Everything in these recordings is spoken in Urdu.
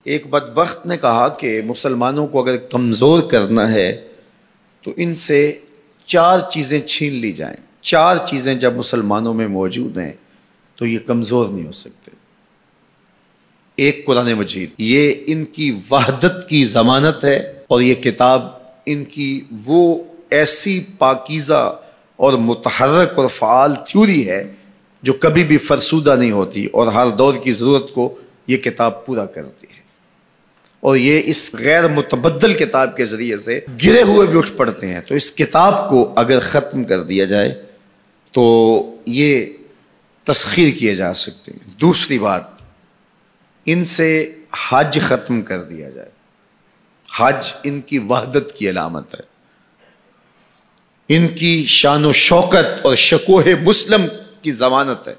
ایک بدبخت نے کہا کہ مسلمانوں کو اگر کمزور کرنا ہے تو ان سے 4 چیزیں چھین لی جائیں. 4 چیزیں جب مسلمانوں میں موجود ہیں تو یہ کمزور نہیں ہو سکتے. ایک قرآن مجید، یہ ان کی وحدت کی ضمانت ہے، اور یہ کتاب ان کی وہ ایسی پاکیزہ اور متحرک اور فعال تھیوری ہے جو کبھی بھی فرسودہ نہیں ہوتی، اور ہر دور کی ضرورت کو یہ کتاب پورا کرتی ہے. اور یہ اس غیر متبدل کتاب کے ذریعے سے گرے ہوئے بھی اٹھ پڑتے ہیں. تو اس کتاب کو اگر ختم کر دیا جائے تو یہ تسخیر کیے جا سکتے ہیں. دوسری بات، ان سے حج ختم کر دیا جائے. حج ان کی وحدت کی علامت ہے، ان کی شان و شوکت اور شکوہ مسلم کی ضمانت ہے.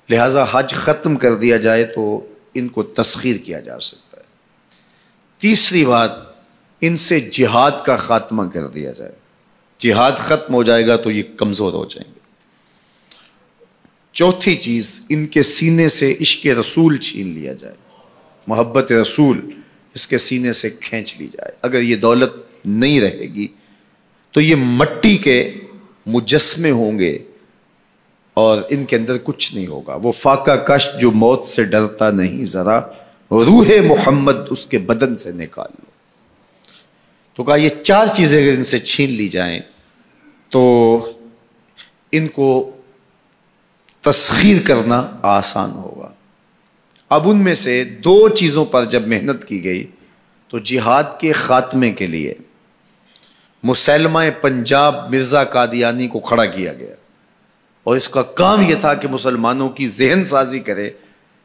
لہذا حج ختم کر دیا جائے تو ان کو تسخیر کیا جا سکتا ہے. تیسری بات، ان سے جہاد کا خاتمہ کر دیا جائے. جہاد ختم ہو جائے گا تو یہ کمزور ہو جائیں گے. چوتھی چیز، ان کے سینے سے عشق رسول چھین لیا جائے. محبت رسول اس کے سینے سے کھینچ لی جائے. اگر یہ دولت نہیں رہے گی تو یہ مٹی کے مجسمے ہوں گے اور ان کے اندر کچھ نہیں ہوگا. وہ فاقہ کش جو موت سے ڈرتا نہیں ذرا، روح محمد اس کے بدن سے نکال لو. تو کہا یہ 4 چیزیں اگر ان سے چھین لی جائیں تو ان کو تسخیر کرنا آسان ہوگا. اب ان میں سے 2 چیزوں پر جب محنت کی گئی تو جہاد کے خاتمے کے لیے مسلمہ پنجاب مرزا قادیانی کو کھڑا کیا گیا، اور اس کا کام یہ تھا کہ مسلمانوں کی ذہن سازی کرے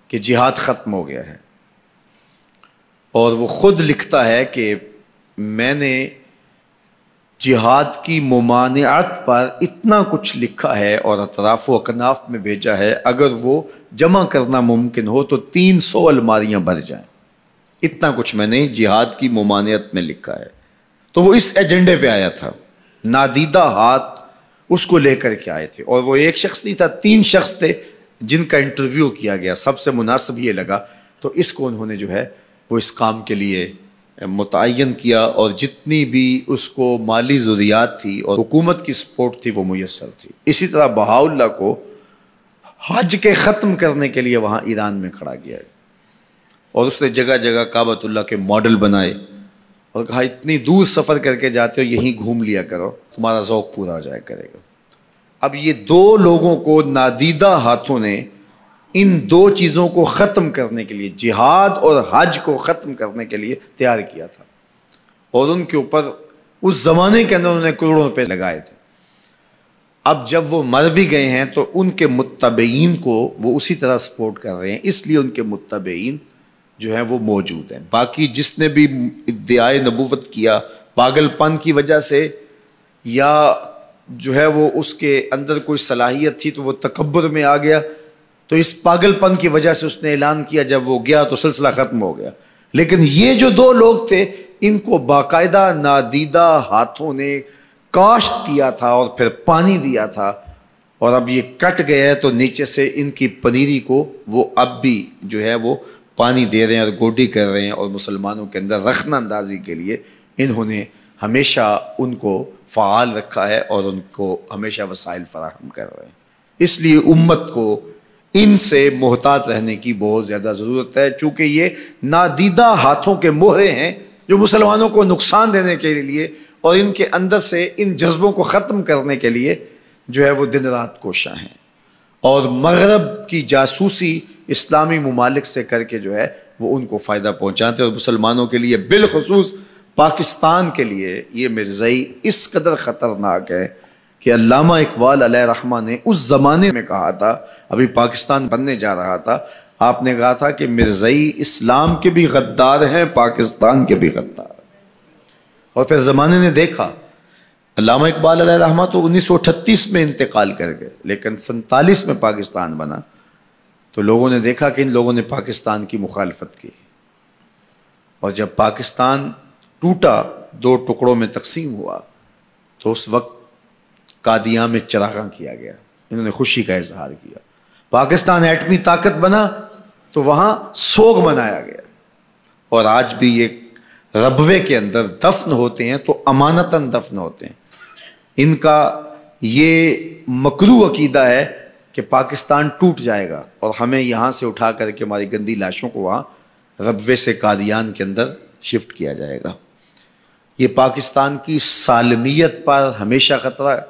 کہ جہاد ختم ہو گیا ہے. اور وہ خود لکھتا ہے کہ میں نے جہاد کی ممانعت پر اتنا کچھ لکھا ہے اور اطراف و اکناف میں بھیجا ہے، اگر وہ جمع کرنا ممکن ہو تو 300 الماریاں بھر جائیں. اتنا کچھ میں نے جہاد کی ممانعت میں لکھا ہے. تو وہ اس ایجنڈے پہ آیا تھا. نادیدہ ہاتھ اس کو لے کر کے آئے تھے، اور وہ ایک شخص نہیں تھا، 3 شخص تھے جن کا انٹرویو کیا گیا. سب سے مناسب یہ لگا تو اس کو انہوں نے جو ہے وہ اس کام کے لیے متعین کیا، اور جتنی بھی اس کو مالی ضروریات تھی اور حکومت کی سپورٹ تھی وہ میسر تھی. اسی طرح بہاءاللہ کو حج کے ختم کرنے کے لیے وہاں ایران میں کھڑا کیا، اور اس نے جگہ جگہ کعبۃ اللہ کے ماڈل بنائے اور کہا اتنی دور سفر کر کے جاتے ہو، یہیں گھوم لیا کرو، تمہارا ذوق پورا ہو جایا کرے گا. اب یہ 2 لوگوں کو نادیدہ ہاتھوں نے ان 2 چیزوں کو ختم کرنے کے لیے، جہاد اور حج کو ختم کرنے کے لیے تیار کیا تھا، اور ان کے اوپر اس زمانے کے اندر انہوں نے کروڑوں روپے لگائے تھے. اب جب وہ مر بھی گئے ہیں تو ان کے متبعین کو وہ اسی طرح سپورٹ کر رہے ہیں، اس لیے ان کے متبعین جو ہیں وہ موجود ہیں. باقی جس نے بھی ادعائے نبوت کیا پاگل پن کی وجہ سے، یا جو ہے وہ اس کے اندر کوئی صلاحیت تھی تو وہ تکبر میں آ گیا، تو اس پاگل پن کی وجہ سے اس نے اعلان کیا، جب وہ گیا تو سلسلہ ختم ہو گیا. لیکن یہ جو 2 لوگ تھے ان کو باقاعدہ نادیدہ ہاتھوں نے کاشت کیا تھا اور پھر پانی دیا تھا، اور اب یہ کٹ گیا ہے تو نیچے سے ان کی پنیری کو وہ اب بھی جو ہے وہ پانی دے رہے ہیں اور گوڈی کر رہے ہیں، اور مسلمانوں کے اندر رخنہ اندازی کے لیے انہوں نے ہمیشہ ان کو فعال رکھا ہے اور ان کو ہمیشہ وسائل فراہم کر رہے ہیں. اس لیے امت کو ان سے محتاط رہنے کی بہت زیادہ ضرورت ہے، چونکہ یہ نادیدہ ہاتھوں کے مہرے ہیں جو مسلمانوں کو نقصان دینے کے لیے اور ان کے اندر سے ان جذبوں کو ختم کرنے کے لیے جو ہے وہ دن رات کوشاں ہیں، اور مغرب کی جاسوسی اسلامی ممالک سے کر کے جو ہے وہ ان کو فائدہ پہنچاتے ہیں. اور مسلمانوں کے لیے بالخصوص پاکستان کے لیے یہ مرزائی اس قدر خطرناک ہے کہ علامہ اقبال علیہ رحمہ نے اس زمانے میں کہا تھا، ابھی پاکستان بننے جا رہا تھا، آپ نے کہا تھا کہ مرزائی اسلام کے بھی غدار ہیں، پاکستان کے بھی غدار ہیں. اور پھر زمانے نے دیکھا، علامہ اقبال علیہ رحمہ تو 1938 میں انتقال کر گئے، لیکن 47 میں پاکستان بنا تو لوگوں نے دیکھا کہ ان لوگوں نے پاکستان کی مخالفت کی، اور جب پاکستان ٹوٹا، 2 ٹکڑوں میں تقسیم ہوا، تو اس وقت قادیاں میں چراغاں کیا گیا، انہوں نے خوشی کا اظہار کیا. پاکستان ایٹمی طاقت بنا تو وہاں سوگ منایا گیا. اور آج بھی یہ ربوے کے اندر دفن ہوتے ہیں تو امانتاً دفن ہوتے ہیں۔ ان کا یہ مکروہ عقیدہ ہے کہ پاکستان ٹوٹ جائے گا اور ہمیں یہاں سے اٹھا کر کے ہماری گندی لاشوں کو وہاں ربوے سے قادیان کے اندر شفٹ کیا جائے گا۔ یہ پاکستان کی سالمیت پر ہمیشہ خطرہ ہے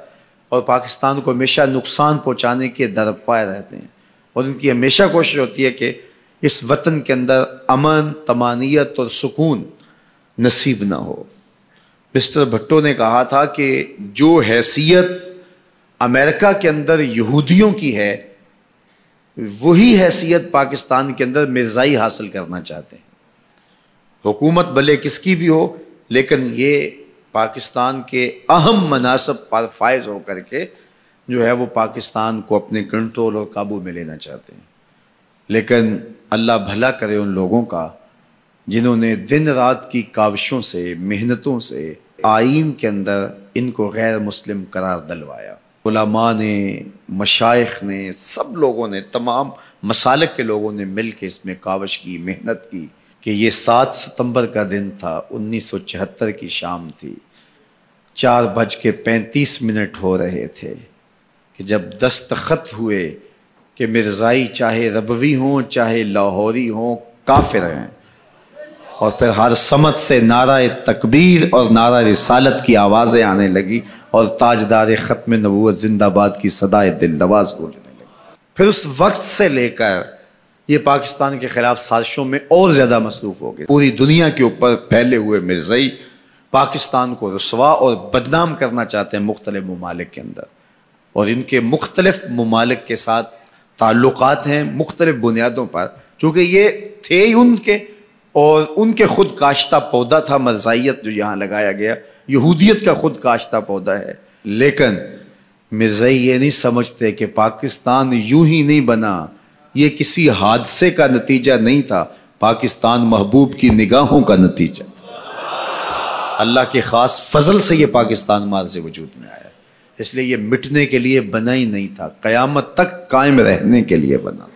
اور پاکستان کو ہمیشہ نقصان پہنچانے کے درپائے رہتے ہیں، اور ان کی ہمیشہ کوشش ہوتی ہے کہ اس وطن کے اندر امن، طمانینت اور سکون نصیب نہ ہو۔ مسٹر بھٹو نے کہا تھا کہ جو حیثیت امریکہ کے اندر یہودیوں کی ہے وہی حیثیت پاکستان کے اندر مرزائی حاصل کرنا چاہتے ہیں۔ حکومت بھلے کس کی بھی ہو، لیکن یہ پاکستان کے اہم مناصب پر فائز ہو کر کے جو ہے وہ پاکستان کو اپنے کنٹرول اور قابو میں لینا چاہتے ہیں۔ لیکن اللہ بھلا کرے ان لوگوں کا جنہوں نے دن رات کی کاوشوں سے، محنتوں سے آئین کے اندر ان کو غیر مسلم قرار دلوایا۔ علماء نے، مشائخ نے، سب لوگوں نے، تمام مسالک کے لوگوں نے مل کے اس میں کاوش کی، محنت کی کہ یہ 7 ستمبر کا دن تھا، 1974 کی شام تھی، 4:35 ہو رہے تھے کہ جب دستخط ہوئے کہ مرزائی چاہے ربوی ہوں چاہے لاہوری ہوں کافر ہیں، اور پھر ہر سمت سے نعرہ تکبیر اور نعرہ رسالت کی آوازیں آنے لگی اور تاجدار ختم نبوت زندہ باد کی صدائے دل نواز گونجنے لگی۔ پھر اس وقت سے لے کر یہ پاکستان کے خلاف سازشوں میں اور زیادہ مصروف ہو گئے۔ پوری دنیا کے اوپر پھیلے ہوئے مرزائی پاکستان کو رسوا اور بدنام کرنا چاہتے ہیں مختلف ممالک کے اندر، اور ان کے مختلف ممالک کے ساتھ تعلقات ہیں مختلف بنیادوں پر، چونکہ یہ تھے ان کے، اور ان کے خود کاشتہ پودا تھا مرزائیت جو یہاں لگایا گیا، یہودیت کا خود کاشتہ پودا ہے۔ لیکن مرزائی یہ نہیں سمجھتے کہ پاکستان یوں ہی نہیں بنا، یہ کسی حادثے کا نتیجہ نہیں تھا، پاکستان محبوب کی نگاہوں کا نتیجہ تھا۔ اللہ کے خاص فضل سے یہ پاکستان مارز وجود میں آیا، اس لیے یہ مٹنے کے لیے بنا ہی نہیں تھا، قیامت تک قائم رہنے کے لیے بنا۔